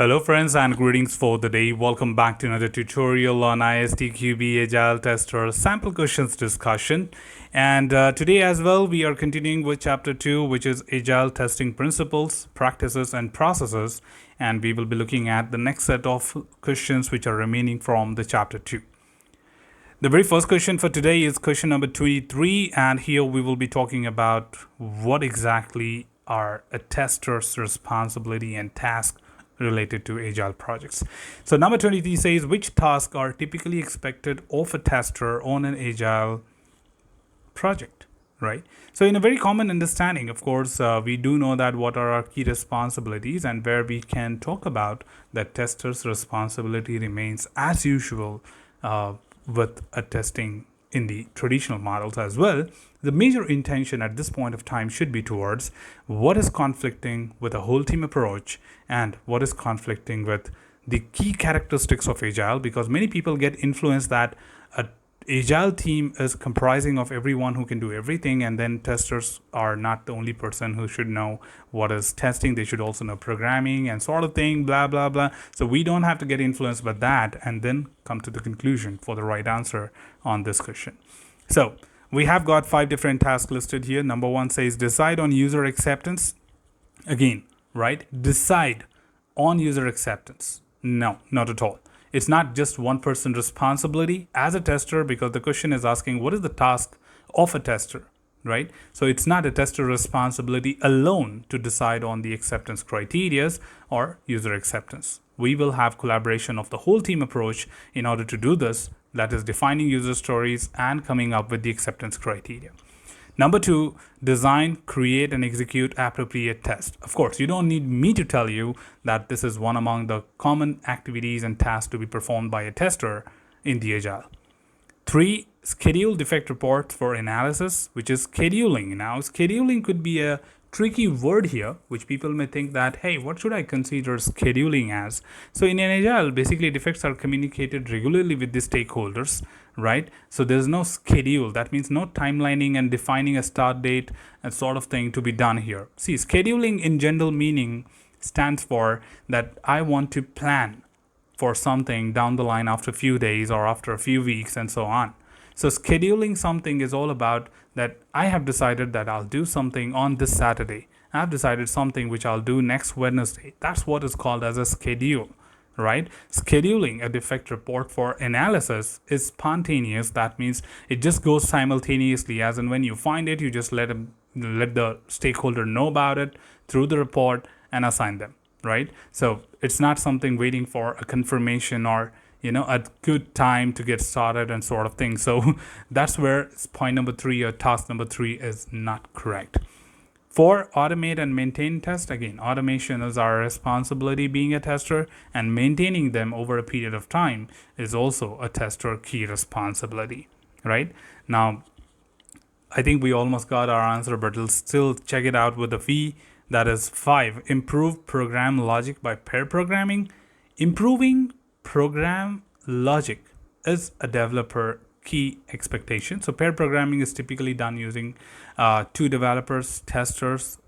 Hello friends and greetings for the day. Welcome back to another tutorial on ISTQB Agile Tester Sample Questions discussion. And today as well we are continuing with chapter 2, which is Agile Testing Principles, Practices and Processes. And we will be looking at the next set of questions which are remaining from the chapter 2. The very first question for today is question number 23, and here we will be talking about what exactly are a tester's responsibility and task related to agile projects. So number 23 says, which tasks are typically expected of a tester on an agile project, right? So in a very common understanding, of course, we do know that what are our key responsibilities, and where we can talk about that tester's responsibility remains as usual with a testing in the traditional models as well. The major intention at this point of time should be towards what is conflicting with a whole team approach and what is conflicting with the key characteristics of agile, because many people get influenced that a agile team is comprising of everyone who can do everything, and then testers are not the only person who should know what is testing. They should also know programming and sort of thing, blah blah blah. So we don't have to get influenced by that and then come to the conclusion for the right answer on this question. So we have got 5 different tasks listed here. Number 1 says decide on user acceptance. Again, right? Decide on user acceptance. No, not at all. It's not just one person's responsibility as a tester, because the question is asking what is the task of a tester, right? So it's not a tester responsibility alone to decide on the acceptance criteria or user acceptance. We will have collaboration of the whole team approach in order to do this, that is defining user stories and coming up with the acceptance criteria. Number 2, design, create, and execute appropriate tests. Of course, you don't need me to tell you that this is one among the common activities and tasks to be performed by a tester in the Agile. 3, schedule defect reports for analysis, which is scheduling. Now, scheduling could be a tricky word here, which people may think that, hey, what should I consider scheduling as? So in an Agile, basically defects are communicated regularly with the stakeholders, right? So there's no schedule. That means no timelining and defining a start date and sort of thing to be done here. See, scheduling in general meaning stands for that I want to plan for something down the line after a few days or after a few weeks and so on. So scheduling something is all about that I have decided that I'll do something on this Saturday. I've decided something which I'll do next Wednesday. That's what is called as a schedule, right? Scheduling a defect report for analysis is spontaneous. That means it just goes simultaneously, as in when you find it, you just let the stakeholder know about it through the report and assign them, right? So it's not something waiting for a confirmation or a good time to get started and sort of thing. So that's where point number 3 or task number 3 is not correct. 4, automate and maintain test. Again, automation is our responsibility being a tester, and maintaining them over a period of time is also a tester key responsibility, right? Now, I think we almost got our answer, but we'll still check it out with the V. That is 5, improve program logic by pair programming. Improving program logic is a developer key expectation. So pair programming is typically done using 2 developers, testers,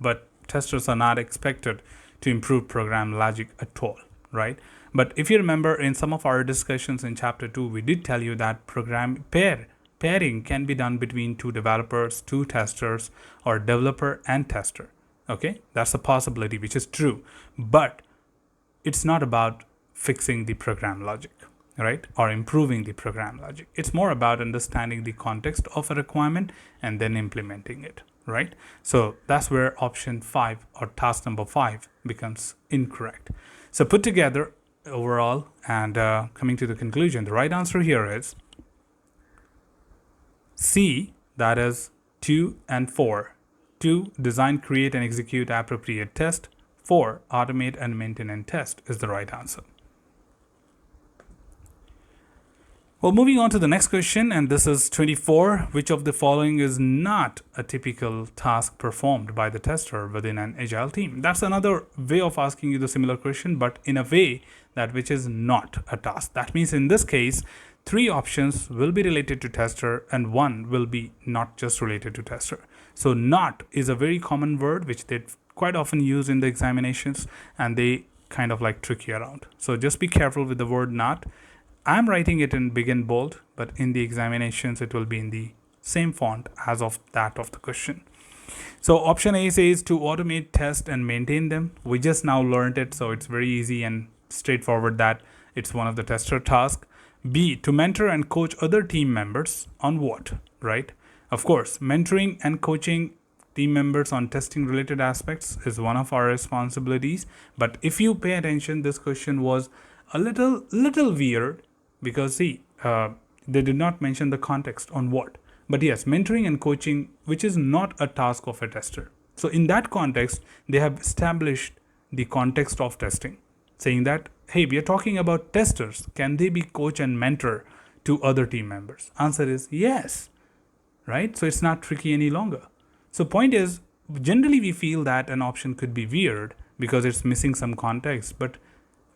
but testers are not expected to improve program logic at all, right? But if you remember in some of our discussions in chapter 2, we did tell you that pairing can be done between 2 developers, 2 testers, or developer and tester. Okay, that's a possibility, which is true, but it's not about fixing the program logic, right? Or improving the program logic. It's more about understanding the context of a requirement and then implementing it, right? So that's where option 5 or task number 5 becomes incorrect. So put together overall and coming to the conclusion, the right answer here is C, that is 2 and 4. 2, design, create, and execute appropriate test. 4, automate and maintain and test is the right answer. Well, moving on to the next question, and this is 24. Which of the following is not a typical task performed by the tester within an agile team? That's another way of asking you the similar question, but in a way that which is not a task. That means in this case, 3 options will be related to tester and 1 will be not just related to tester. So not is a very common word which they quite often use in the examinations, and they kind of like tricky around. So just be careful with the word not. I'm writing it in big and bold, but in the examinations, it will be in the same font as of that of the question. So option A says to automate, test, and maintain them. We just now learned it, so it's very easy and straightforward that it's one of the tester tasks. B, to mentor and coach other team members on what, right? Of course, mentoring and coaching team members on testing related aspects is one of our responsibilities. But if you pay attention, this question was a little weird because see, they did not mention the context on what. But yes, mentoring and coaching, which is not a task of a tester. So in that context, they have established the context of testing, saying that, hey, we are talking about testers. Can they be coach and mentor to other team members? Answer is yes, right? So it's not tricky any longer. So point is, generally we feel that an option could be weird because it's missing some context, but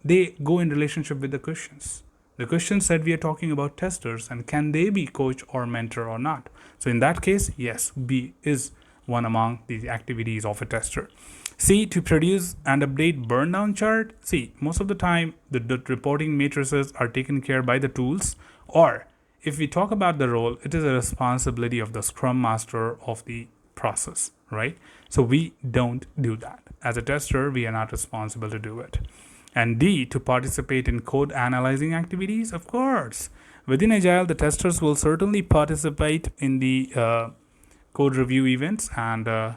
they go in relationship with the questions. The question said we are talking about testers and can they be coach or mentor or not? So in that case, yes, B is one among the activities of a tester. C, to produce and update burn down chart. See, most of the time the reporting matrices are taken care by the tools, or if we talk about the role, it is a responsibility of the scrum master of the process, right? So we don't do that. As a tester, we are not responsible to do it. And D, to participate in code analyzing activities. Of course, within Agile, the testers will certainly participate in the code review events and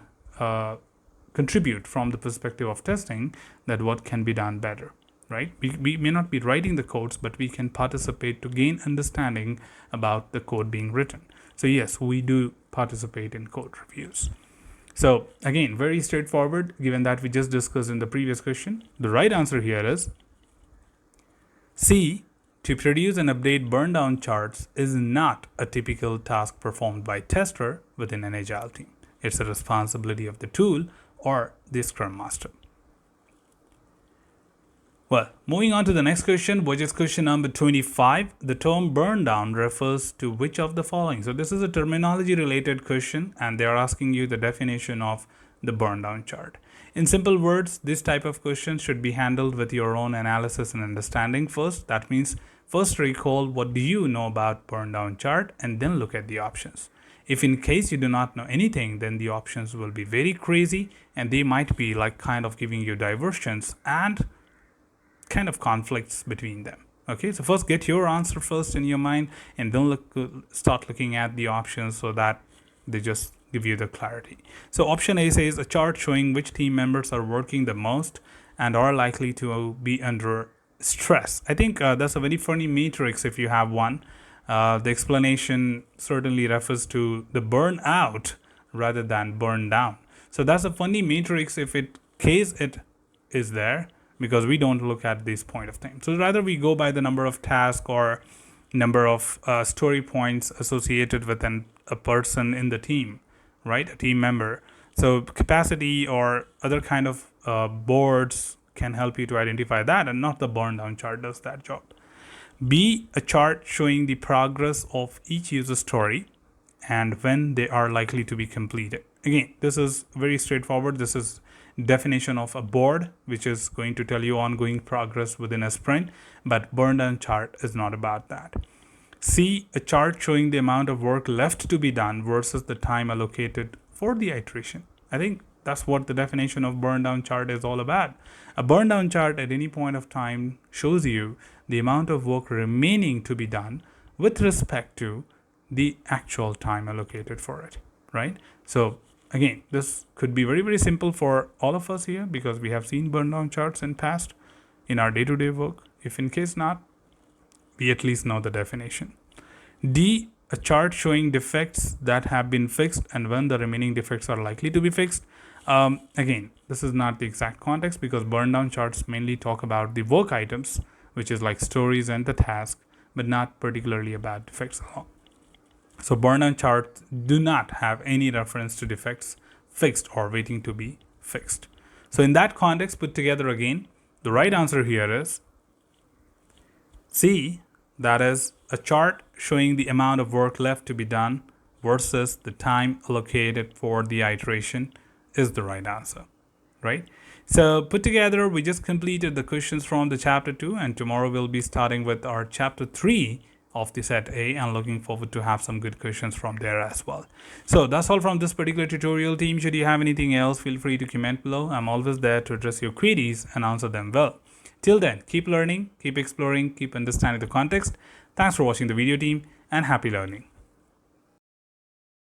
contribute from the perspective of testing that what can be done better, right? We may not be writing the codes, but we can participate to gain understanding about the code being written. So yes, we do participate in code reviews. So again, very straightforward, given that we just discussed in the previous question. The right answer here is C, to produce and update burn down charts is not a typical task performed by tester within an Agile team. It's a responsibility of the tool or the Scrum Master. Well, moving on to the next question, which is question number 25. The term burn down refers to which of the following? So this is a terminology related question and they are asking you the definition of the burn down chart. In simple words, this type of question should be handled with your own analysis and understanding first. That means first recall what do you know about burn down chart and then look at the options. If in case you do not know anything, then the options will be very crazy and they might be like kind of giving you diversions and kind of conflicts between them. Okay, so first get your answer first in your mind and then start looking at the options so that they just give you the clarity. So option A says a chart showing which team members are working the most and are likely to be under stress. I think that's a very funny matrix if you have one. The explanation certainly refers to the burnout rather than burn down. So that's a funny matrix if it is there, because we don't look at this point of time. So rather we go by the number of tasks or number of story points associated with a person in the team, right? A team member. So capacity or other kind of boards can help you to identify that, and not the burn down chart does that job. B, a chart showing the progress of each user story and when they are likely to be completed. Again, this is very straightforward. This is definition of a board, which is going to tell you ongoing progress within a sprint, but burn down chart is not about that. C, a chart showing the amount of work left to be done versus the time allocated for the iteration. I think that's what the definition of burn down chart is all about. A burn down chart at any point of time shows you the amount of work remaining to be done with respect to the actual time allocated for it, right? So again, this could be very, very simple for all of us here because we have seen burn down charts in past in our day-to-day work. If in case not, we at least know the definition. D, a chart showing defects that have been fixed and when the remaining defects are likely to be fixed. Again, this is not the exact context because burn down charts mainly talk about the work items, which is like stories and the task, but not particularly about defects alone. So burn down charts do not have any reference to defects fixed or waiting to be fixed. So in that context, put together again, the right answer here is C, that is a chart showing the amount of work left to be done versus the time allocated for the iteration is the right answer, right? So put together, we just completed the questions from the chapter 2, and tomorrow we'll be starting with our chapter 3 of the set A, and looking forward to have some good questions from there as well. So that's all from this particular tutorial team. Should you have anything else, feel free to comment below. I'm always there to address your queries and answer them well. Till then, keep learning, keep exploring, keep understanding the context. Thanks for watching the video team, and happy learning.